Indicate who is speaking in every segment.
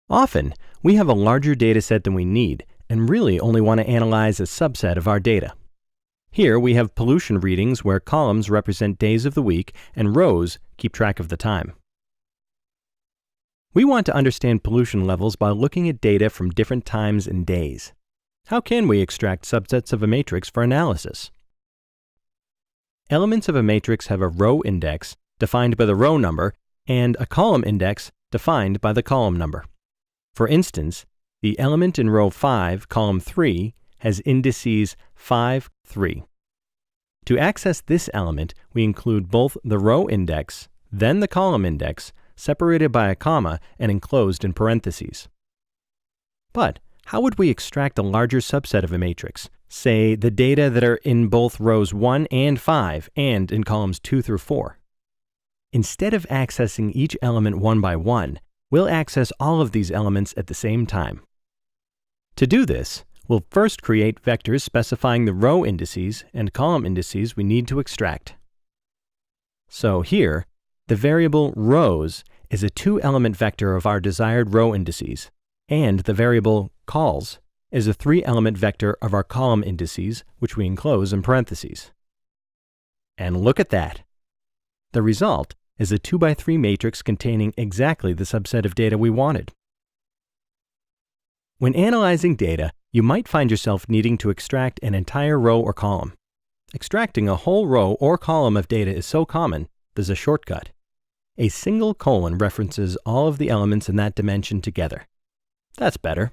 Speaker 1: Often, we have a larger data set than we need and really only want to analyze a subset of our data. Here we have pollution readings where columns represent days of the week and rows keep track of the time. We want to understand pollution levels by looking at data from different times and days. How can we extract subsets of a matrix for analysis? Elements of a matrix have a row index defined by the row number and a column index defined by the column number. For instance, the element in row 5, column 3, has indices 5, 3. To access this element, we include both the row index, then the column index, separated by a comma and enclosed in parentheses. But how would we extract a larger subset of a matrix, say the data that are in both rows 1 and 5 and in columns 2 through 4? Instead of accessing each element one by one, we'll access all of these elements at the same time. To do this, we'll first create vectors specifying the row indices and column indices we need to extract. So here, the variable rows is a 2-element vector of our desired row indices, and the variable cols is a 3-element vector of our column indices, which we enclose in parentheses. And look at that! The result is a 2x3 matrix containing exactly the subset of data we wanted. When analyzing data, you might find yourself needing to extract an entire row or column. Extracting a whole row or column of data is so common, there's a shortcut. A single colon references all of the elements in that dimension together. That's better.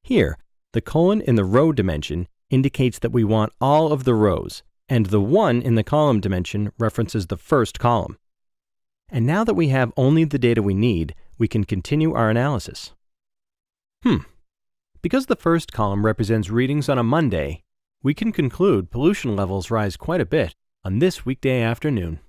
Speaker 1: Here, the colon in the row dimension indicates that we want all of the rows, and the 1 in the column dimension references the first column. And now that we have only the data we need, we can continue our analysis. Because the first column represents readings on a Monday, we can conclude pollution levels rise quite a bit on this weekday afternoon.